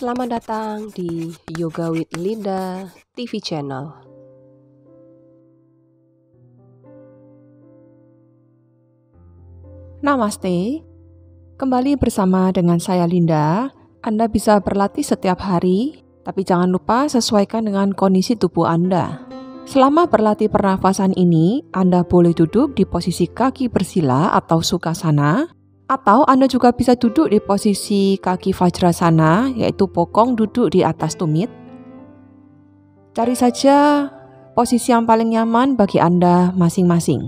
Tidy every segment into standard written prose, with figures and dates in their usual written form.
Selamat datang di Yoga with Linda TV channel. Namaste, kembali bersama dengan saya Linda. Anda bisa berlatih setiap hari, tapi jangan lupa sesuaikan dengan kondisi tubuh Anda. Selama berlatih pernafasan ini, Anda boleh duduk di posisi kaki bersila atau Sukhasana, atau Anda juga bisa duduk di posisi kaki Vajrasana, yaitu bokong duduk di atas tumit. Cari saja posisi yang paling nyaman bagi Anda masing-masing.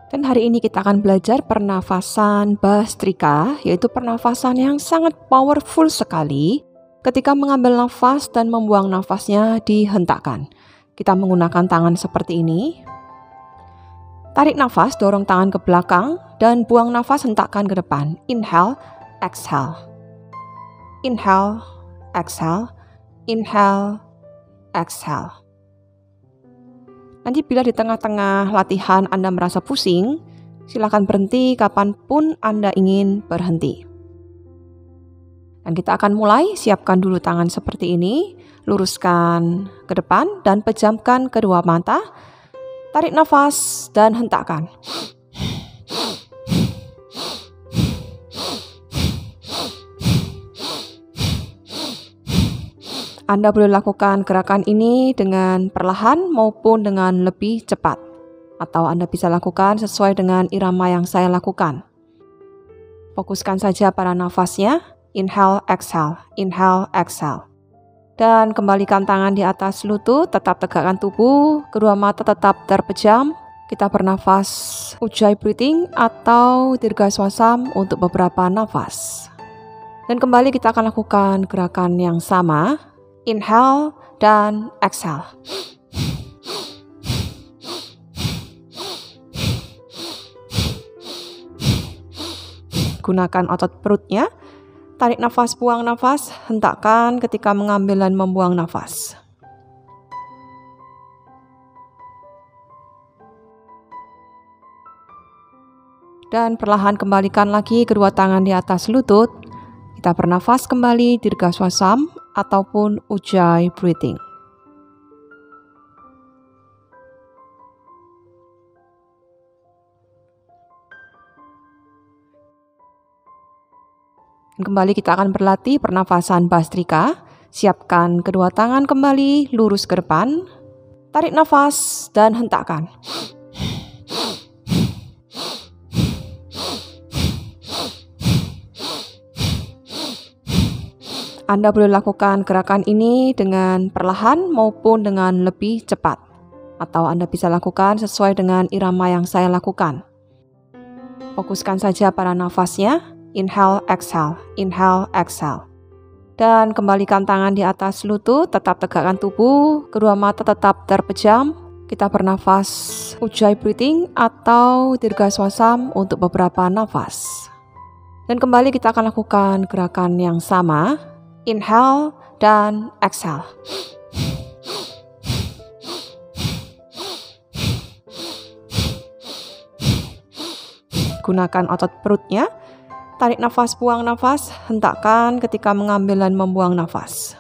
Dan hari ini kita akan belajar pernafasan Bhastrika, yaitu pernafasan yang sangat powerful sekali. Ketika mengambil nafas dan membuang nafasnya dihentakkan. Kita menggunakan tangan seperti ini. Tarik nafas, dorong tangan ke belakang, dan buang nafas, hentakkan ke depan. Inhale, exhale. Inhale, exhale. Inhale, exhale. Nanti bila di tengah-tengah latihan Anda merasa pusing, silakan berhenti kapanpun Anda ingin berhenti. Dan kita akan mulai, siapkan dulu tangan seperti ini, luruskan ke depan dan pejamkan kedua mata. Tarik nafas dan hentakkan. Anda boleh lakukan gerakan ini dengan perlahan maupun dengan lebih cepat. Atau Anda bisa lakukan sesuai dengan irama yang saya lakukan. Fokuskan saja pada nafasnya. Inhale, exhale. Inhale, exhale. Dan kembalikan tangan di atas lutut, tetap tegakkan tubuh, kedua mata tetap terpejam. Kita bernafas Ujjayi breathing atau Dirga Swasam untuk beberapa nafas. Dan kembali kita akan lakukan gerakan yang sama. Inhale dan exhale. Gunakan otot perutnya. Tarik nafas, buang nafas, hentakkan ketika mengambil dan membuang nafas. Dan perlahan kembalikan lagi kedua tangan di atas lutut. Kita bernafas kembali Dirga Swasam ataupun Ujjayi breathing. Kembali kita akan berlatih pernafasan Bhastrika. Siapkan kedua tangan kembali, lurus ke depan. Tarik nafas dan hentakkan. Anda boleh lakukan gerakan ini dengan perlahan maupun dengan lebih cepat. Atau Anda bisa lakukan sesuai dengan irama yang saya lakukan. Fokuskan saja pada nafasnya. Inhale, exhale. Inhale, exhale. Dan kembalikan tangan di atas lutut, tetap tegakkan tubuh, kedua mata tetap terpejam. Kita bernafas Ujjayi breathing atau Dirga Swasam untuk beberapa nafas. Dan kembali kita akan lakukan gerakan yang sama. Inhale dan exhale. Gunakan otot perutnya. Tarik nafas, buang nafas, hentakkan ketika mengambil dan membuang nafas.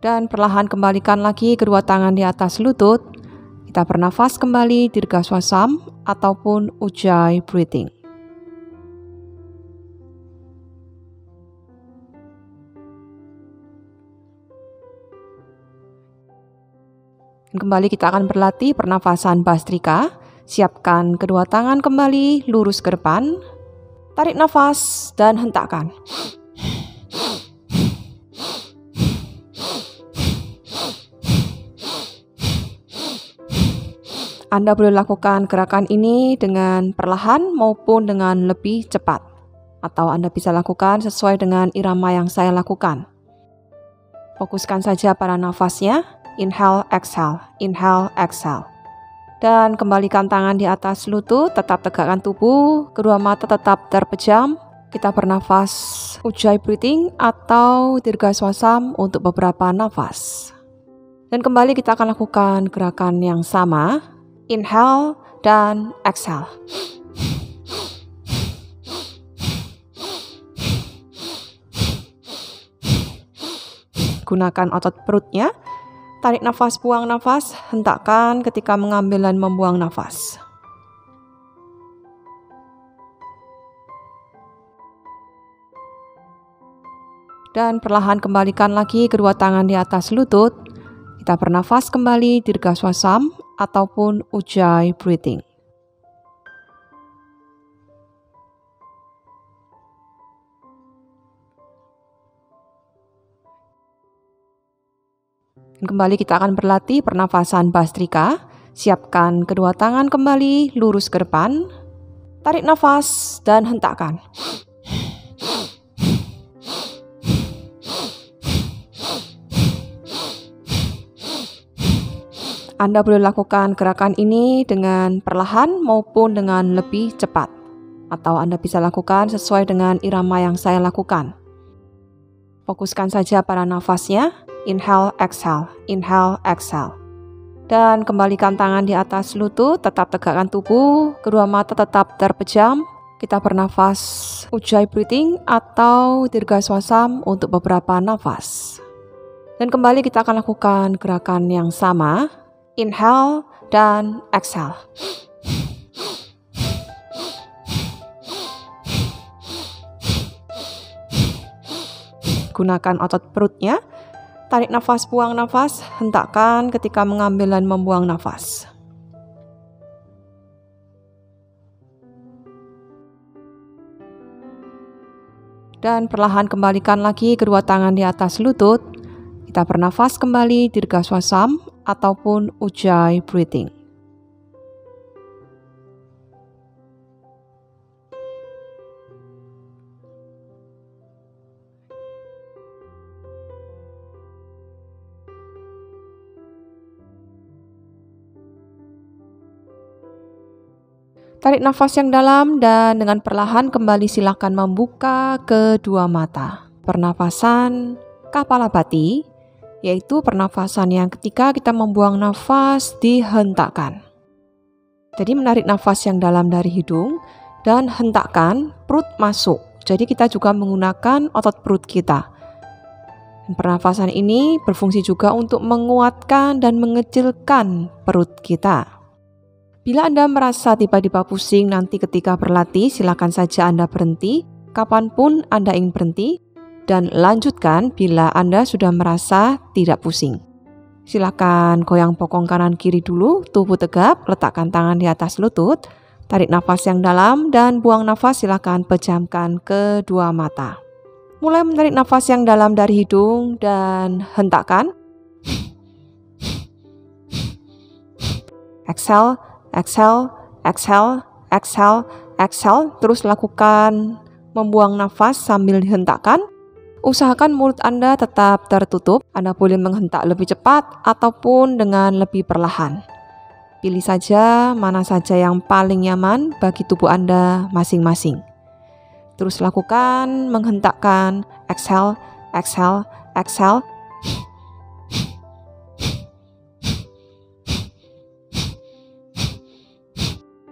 Dan perlahan kembalikan lagi kedua tangan di atas lutut. Kita bernafas kembali Dirga Swasam ataupun Ujjayi breathing. Kembali kita akan berlatih pernafasan Bhastrika. Siapkan kedua tangan kembali, lurus ke depan. Tarik nafas dan hentakkan. Anda boleh lakukan gerakan ini dengan perlahan maupun dengan lebih cepat. Atau Anda bisa lakukan sesuai dengan irama yang saya lakukan. Fokuskan saja pada nafasnya. Inhale, exhale. Inhale, exhale. Dan kembalikan tangan di atas lutut, tetap tegakkan tubuh, kedua mata tetap terpejam. Kita bernafas Ujjayi breathing atau Dirga Swasam untuk beberapa nafas. Dan kembali kita akan lakukan gerakan yang sama. Inhale dan exhale. Gunakan otot perutnya. Tarik nafas, buang nafas, hentakkan ketika mengambil dan membuang nafas. Dan perlahan kembalikan lagi kedua tangan di atas lutut. Kita bernafas kembali dirgaswasam ataupun ujjayi breathing. Kembali kita akan berlatih pernafasan Bhastrika. Siapkan kedua tangan kembali lurus ke depan. Tarik nafas dan hentakkan. Anda boleh lakukan gerakan ini dengan perlahan maupun dengan lebih cepat. Atau Anda bisa lakukan sesuai dengan irama yang saya lakukan. Fokuskan saja pada nafasnya. Inhale, exhale, inhale, exhale. Dan kembalikan tangan di atas lutut, tetap tegakkan tubuh, kedua mata tetap terpejam. Kita bernafas ujjayi breathing atau dirgaswasam untuk beberapa nafas. Dan kembali kita akan lakukan gerakan yang sama. Inhale dan exhale. Gunakan otot perutnya. Tarik nafas, buang nafas, hentakkan ketika mengambil dan membuang nafas. Dan perlahan kembalikan lagi kedua tangan di atas lutut. Kita bernafas kembali dirgaswasam ataupun ujjayi breathing. Tarik nafas yang dalam dan dengan perlahan kembali silakan membuka kedua mata. Pernafasan Kapalabhati, yaitu pernafasan yang ketika kita membuang nafas dihentakkan. Jadi menarik nafas yang dalam dari hidung dan hentakkan perut masuk. Jadi kita juga menggunakan otot perut kita. Dan pernafasan ini berfungsi juga untuk menguatkan dan mengecilkan perut kita. Bila Anda merasa tiba-tiba pusing nanti ketika berlatih, silakan saja Anda berhenti kapanpun Anda ingin berhenti dan lanjutkan bila Anda sudah merasa tidak pusing. Silakan goyang bokong kanan kiri dulu, tubuh tegap, letakkan tangan di atas lutut, tarik nafas yang dalam dan buang nafas, silakan pejamkan kedua mata. Mulai menarik nafas yang dalam dari hidung dan hentakkan. Exhale. Exhale, exhale, exhale, exhale. Terus lakukan membuang nafas sambil dihentakkan. Usahakan mulut Anda tetap tertutup. Anda boleh menghentak lebih cepat ataupun dengan lebih perlahan. Pilih saja mana saja yang paling nyaman bagi tubuh Anda masing-masing. Terus lakukan menghentakkan. Exhale, exhale, exhale.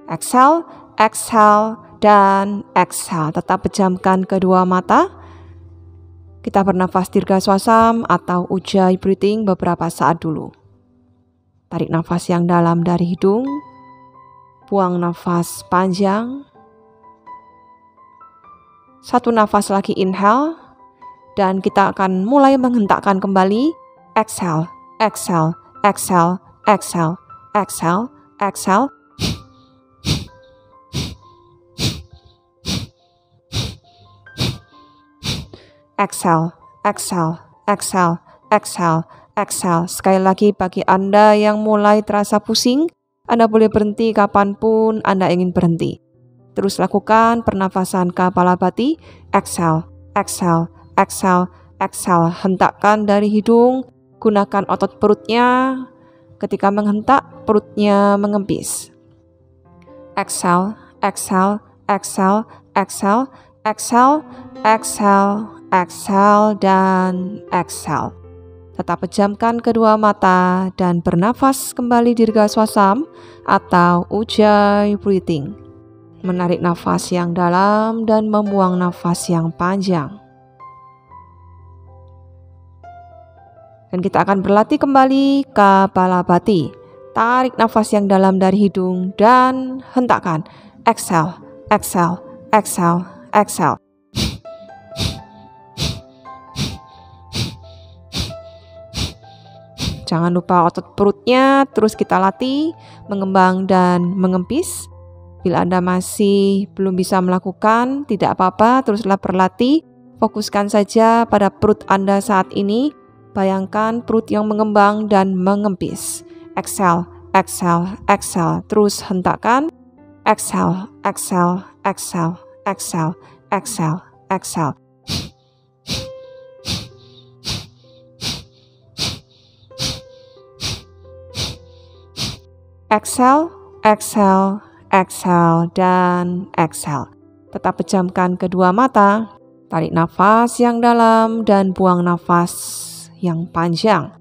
Exhale, exhale, dan exhale. Tetap pejamkan kedua mata. Kita bernafas dirgaswasam atau ujjayi breathing beberapa saat dulu. Tarik nafas yang dalam dari hidung. Buang nafas panjang. Satu nafas lagi inhale. Dan kita akan mulai menghentakkan kembali. Exhale, exhale, exhale, exhale, exhale, exhale. Exhale, exhale, exhale, exhale, exhale. Sekali lagi bagi Anda yang mulai terasa pusing, Anda boleh berhenti kapanpun Anda ingin berhenti. Terus lakukan pernafasan Kapalabhati. Exhale, exhale, exhale, exhale. Hentakkan dari hidung, gunakan otot perutnya. Ketika menghentak, perutnya mengempis. Exhale, exhale, exhale, exhale, exhale, exhale. Exhale dan exhale. Tetap pejamkan kedua mata dan bernafas kembali dirgaswasam atau ujjayi breathing. Menarik nafas yang dalam dan membuang nafas yang panjang. Dan kita akan berlatih kembali Kapalabhati. Tarik nafas yang dalam dari hidung dan hentakkan. Exhale, exhale, exhale, exhale. Jangan lupa otot perutnya terus kita latih, mengembang dan mengempis. Bila Anda masih belum bisa melakukan, tidak apa-apa, teruslah berlatih. Fokuskan saja pada perut Anda saat ini. Bayangkan perut yang mengembang dan mengempis. Exhale, exhale, exhale. Terus hentakkan. Exhale, exhale, exhale, exhale, exhale, exhale. Exhale, exhale, exhale, dan exhale. Tetap pejamkan kedua mata. Tarik nafas yang dalam dan buang nafas yang panjang.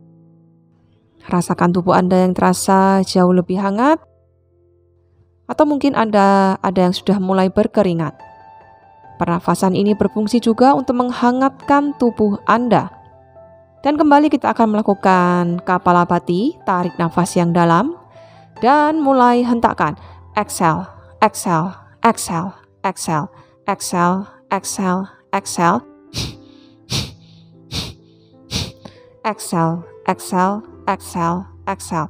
Rasakan tubuh Anda yang terasa jauh lebih hangat. Atau mungkin Anda ada yang sudah mulai berkeringat. Pernafasan ini berfungsi juga untuk menghangatkan tubuh Anda. Dan kembali kita akan melakukan Kapalabhati, tarik nafas yang dalam. Dan mulai hentakkan. Exhale, exhale, exhale, exhale, exhale, exhale, exhale. Exhale, exhale, exhale, exhale.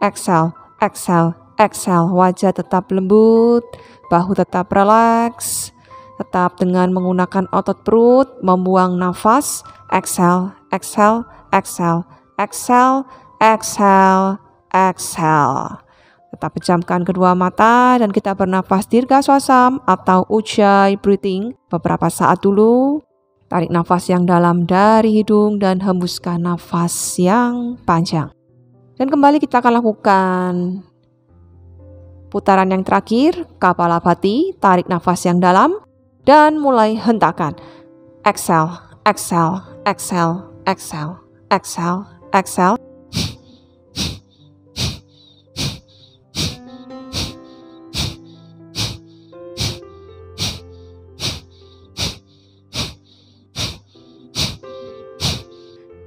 Exhale, exhale, exhale. Wajah tetap lembut. Bahu tetap relaks, tetap dengan menggunakan otot perut, membuang nafas. Exhale, exhale, exhale, exhale, exhale, exhale. Tetap pejamkan kedua mata dan kita bernafas dirga swasam atau ujjayi breathing beberapa saat dulu. Tarik nafas yang dalam dari hidung dan hembuskan nafas yang panjang. Dan kembali kita akan lakukan putaran yang terakhir, Kapalabhati, tarik nafas yang dalam dan mulai hentakkan. Exhale, exhale, exhale, exhale, exhale, exhale.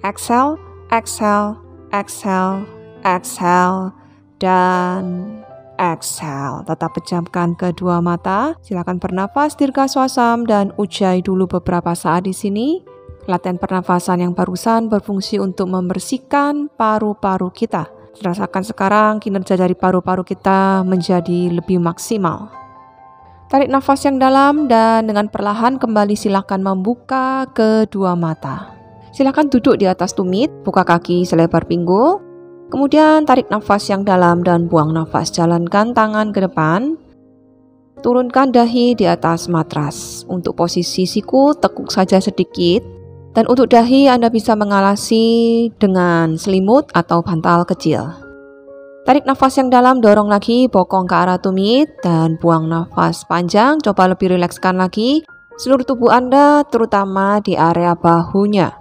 Exhale, exhale, exhale, exhale, dan exhale. Tetap pejamkan kedua mata. Silakan bernafas dirga swasam dan ujjayi dulu beberapa saat di sini. Latihan pernafasan yang barusan berfungsi untuk membersihkan paru-paru kita. Rasakan sekarang kinerja dari paru-paru kita menjadi lebih maksimal. Tarik nafas yang dalam dan dengan perlahan kembali silakan membuka kedua mata. Silakan duduk di atas tumit, buka kaki selebar pinggul. Kemudian tarik nafas yang dalam dan buang nafas. Jalankan tangan ke depan. Turunkan dahi di atas matras. Untuk posisi siku tekuk saja sedikit. Dan untuk dahi Anda bisa mengalasi dengan selimut atau bantal kecil. Tarik nafas yang dalam, dorong lagi bokong ke arah tumit dan buang nafas panjang. Coba lebih rilekskan lagi seluruh tubuh Anda, terutama di area bahunya.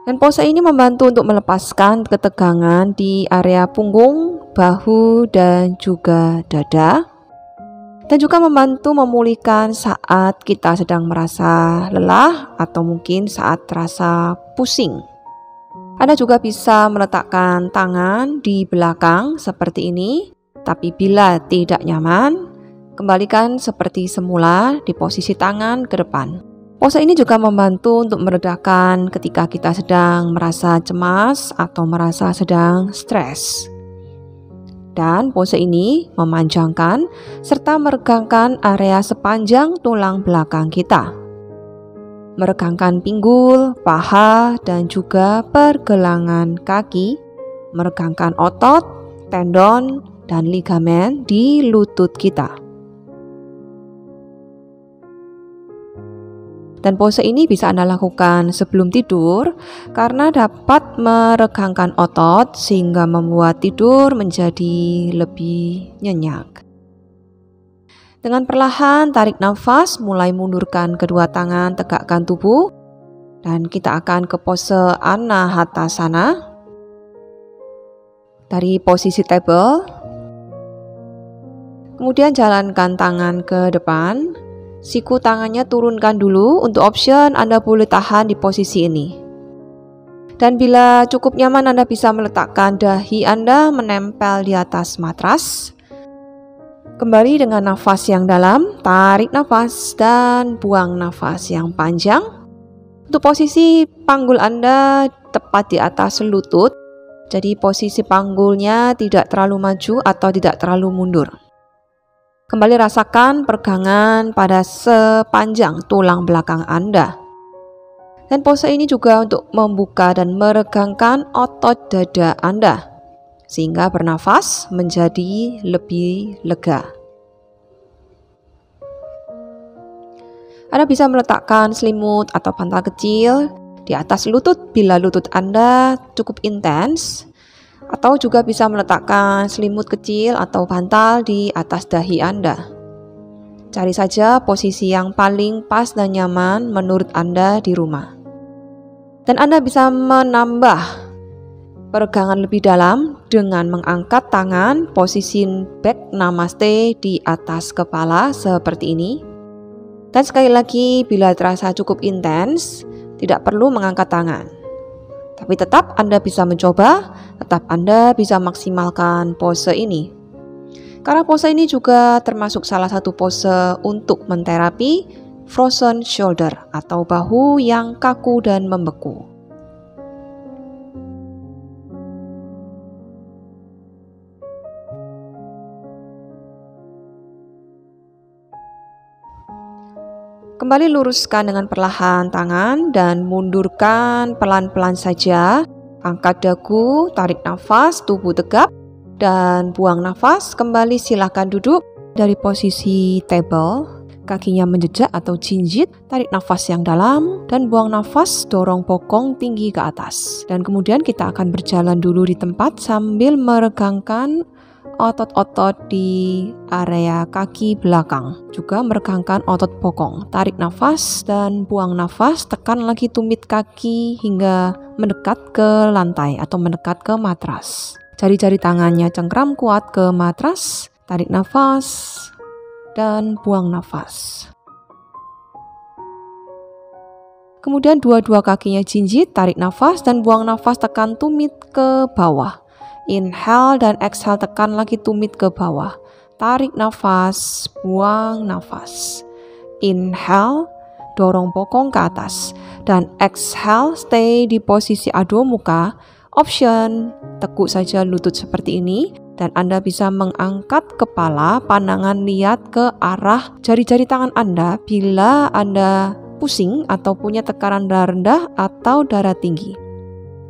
Dan pose ini membantu untuk melepaskan ketegangan di area punggung, bahu, dan juga dada. Dan juga membantu memulihkan saat kita sedang merasa lelah atau mungkin saat terasa pusing. Anda juga bisa meletakkan tangan di belakang seperti ini. Tapi bila tidak nyaman, kembalikan seperti semula di posisi tangan ke depan. Pose ini juga membantu untuk meredakan ketika kita sedang merasa cemas atau merasa sedang stres. Dan pose ini memanjangkan serta meregangkan area sepanjang tulang belakang kita. Meregangkan pinggul, paha, dan juga pergelangan kaki. Meregangkan otot, tendon, dan ligamen di lutut kita. Dan pose ini bisa Anda lakukan sebelum tidur karena dapat meregangkan otot sehingga membuat tidur menjadi lebih nyenyak. Dengan perlahan tarik nafas, mulai mundurkan kedua tangan, tegakkan tubuh. Dan kita akan ke pose Anahatasana. Dari posisi table, kemudian jalankan tangan ke depan, siku tangannya turunkan dulu. Untuk option Anda boleh tahan di posisi ini. Dan bila cukup nyaman, Anda bisa meletakkan dahi Anda menempel di atas matras. Kembali dengan nafas yang dalam, tarik nafas dan buang nafas yang panjang. Untuk posisi panggul Anda tepat di atas lutut. Jadi posisi panggulnya tidak terlalu maju atau tidak terlalu mundur. Kembali rasakan peregangan pada sepanjang tulang belakang Anda. Dan pose ini juga untuk membuka dan meregangkan otot dada Anda, sehingga bernafas menjadi lebih lega. Anda bisa meletakkan selimut atau bantal kecil di atas lutut bila lutut Anda cukup intens, atau juga bisa meletakkan selimut kecil atau bantal di atas dahi Anda. Cari saja posisi yang paling pas dan nyaman menurut Anda di rumah. Dan Anda bisa menambah peregangan lebih dalam dengan mengangkat tangan posisi back namaste di atas kepala seperti ini. Dan sekali lagi, bila terasa cukup intens, tidak perlu mengangkat tangan. Tapi tetap Anda bisa mencoba, tetap Anda bisa maksimalkan pose ini. Karena pose ini juga termasuk salah satu pose untuk menterapi frozen shoulder atau bahu yang kaku dan membeku. Kembali luruskan dengan perlahan tangan dan mundurkan pelan-pelan saja. Angkat dagu, tarik nafas, tubuh tegap, dan buang nafas. Kembali silakan duduk dari posisi table, kakinya menjejak atau jinjit, tarik nafas yang dalam, dan buang nafas, dorong bokong tinggi ke atas. Dan kemudian kita akan berjalan dulu di tempat sambil meregangkan otot-otot di area kaki belakang, juga meregangkan otot bokong. Tarik nafas dan buang nafas, tekan lagi tumit kaki hingga mendekat ke lantai atau mendekat ke matras. Jari-jari tangannya cengkram kuat ke matras, tarik nafas dan buang nafas. Kemudian dua-dua kakinya jinjit, tarik nafas dan buang nafas, tekan tumit ke bawah. Inhale dan exhale, tekan lagi tumit ke bawah. Tarik nafas, buang nafas. Inhale, dorong bokong ke atas. Dan exhale, stay di posisi Adho Mukha. Option, tekuk saja lutut seperti ini. Dan Anda bisa mengangkat kepala, pandangan lihat ke arah jari-jari tangan Anda bila Anda pusing atau punya tekanan darah rendah atau darah tinggi.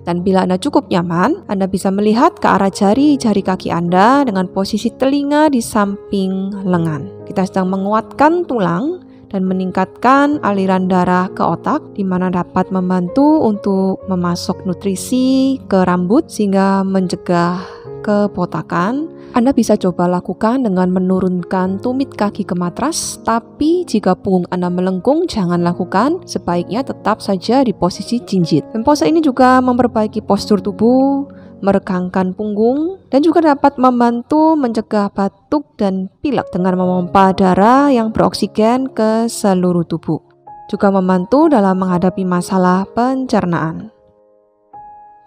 Dan bila Anda cukup nyaman, Anda bisa melihat ke arah jari-jari kaki Anda dengan posisi telinga di samping lengan. Kita sedang menguatkan tulang dan meningkatkan aliran darah ke otak, di mana dapat membantu untuk memasok nutrisi ke rambut sehingga mencegah kebotakan. Anda bisa coba lakukan dengan menurunkan tumit kaki ke matras, tapi jika punggung Anda melengkung, jangan lakukan. Sebaiknya tetap saja di posisi jinjit. Dan pose ini juga memperbaiki postur tubuh, meregangkan punggung, dan juga dapat membantu mencegah batuk dan pilek dengan memompa darah yang beroksigen ke seluruh tubuh. Juga membantu dalam menghadapi masalah pencernaan.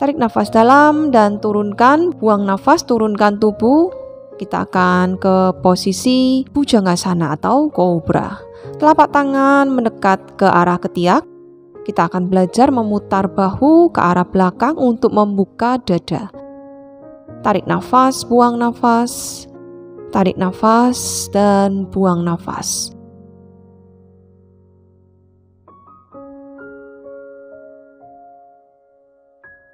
Tarik nafas dalam dan turunkan, buang nafas, turunkan tubuh. Kita akan ke posisi Bhujangasana atau Cobra. Telapak tangan mendekat ke arah ketiak. Kita akan belajar memutar bahu ke arah belakang untuk membuka dada. Tarik nafas, buang nafas. Tarik nafas dan buang nafas.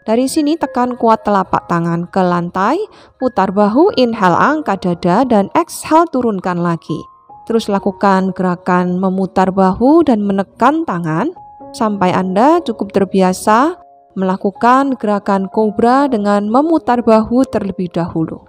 Dari sini tekan kuat telapak tangan ke lantai, putar bahu, inhale angkat dada, dan exhale turunkan lagi. Terus lakukan gerakan memutar bahu dan menekan tangan sampai Anda cukup terbiasa melakukan gerakan kobra dengan memutar bahu terlebih dahulu.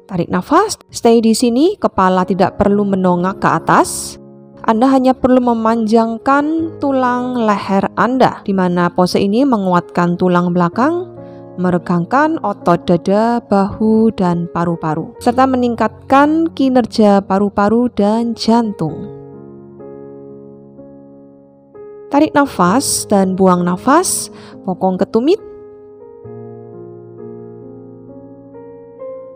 Tarik nafas, stay di sini, kepala tidak perlu menongak ke atas. Anda hanya perlu memanjangkan tulang leher Anda, di mana pose ini menguatkan tulang belakang, meregangkan otot dada, bahu, dan paru-paru, serta meningkatkan kinerja paru-paru dan jantung. Tarik nafas dan buang nafas, bokong ke tumit.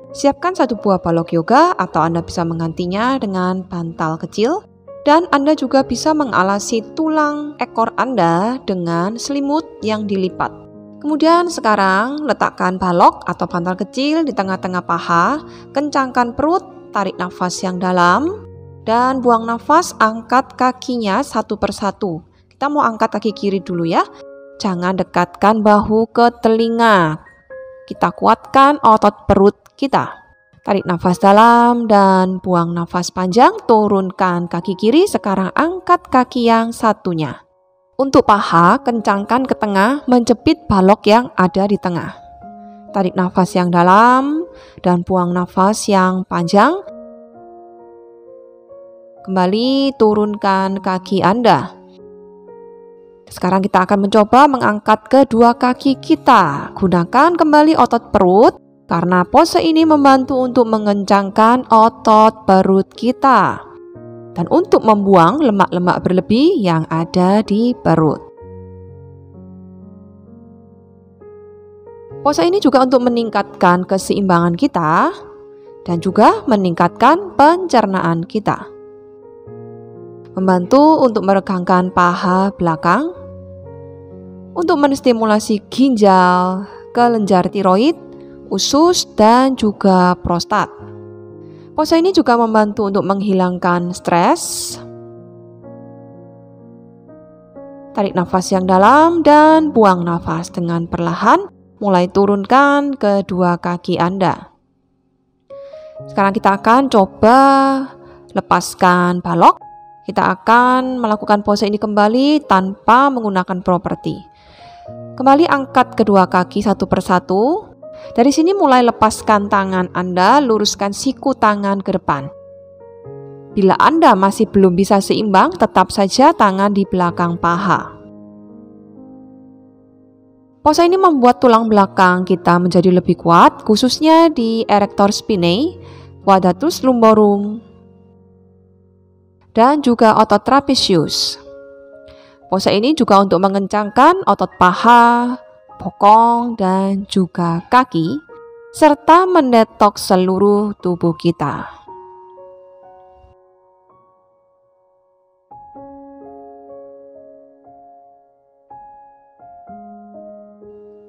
Siapkan satu buah balok yoga atau Anda bisa menggantinya dengan bantal kecil. Dan Anda juga bisa mengalasi tulang ekor Anda dengan selimut yang dilipat. Kemudian sekarang letakkan balok atau bantal kecil di tengah-tengah paha, kencangkan perut, tarik nafas yang dalam, dan buang nafas, angkat kakinya satu persatu. Kita mau angkat kaki kiri dulu ya. Jangan dekatkan bahu ke telinga. Kita kuatkan otot perut kita. Tarik nafas dalam dan buang nafas panjang, turunkan kaki kiri, sekarang angkat kaki yang satunya. Untuk paha, kencangkan ke tengah, menjepit balok yang ada di tengah. Tarik nafas yang dalam dan buang nafas yang panjang. Kembali turunkan kaki Anda. Sekarang kita akan mencoba mengangkat kedua kaki kita. Gunakan kembali otot perut, karena pose ini membantu untuk mengencangkan otot perut kita dan untuk membuang lemak-lemak berlebih yang ada di perut. Pose ini juga untuk meningkatkan keseimbangan kita dan juga meningkatkan pencernaan kita. Membantu untuk meregangkan paha belakang, untuk menstimulasi ginjal, kelenjar tiroid, usus, dan juga prostat. Pose ini juga membantu untuk menghilangkan stres. Tarik nafas yang dalam dan buang nafas dengan perlahan. Mulai turunkan kedua kaki Anda. Sekarang kita akan coba lepaskan balok. Kita akan melakukan pose ini kembali tanpa menggunakan properti. Kembali angkat kedua kaki satu persatu. Dari sini mulai lepaskan tangan Anda, luruskan siku tangan ke depan. Bila Anda masih belum bisa seimbang, tetap saja tangan di belakang paha. Pose ini membuat tulang belakang kita menjadi lebih kuat, khususnya di erector spinae, quadratus lumborum, dan juga otot trapezius. Pose ini juga untuk mengencangkan otot paha, bokong, dan juga kaki, serta mendetoks seluruh tubuh kita.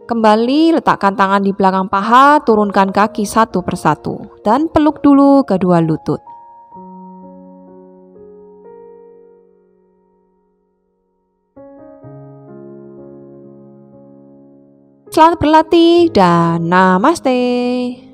Kembali letakkan tangan di belakang paha, turunkan kaki satu persatu, dan peluk dulu kedua lutut. Selamat berlatih dan namaste.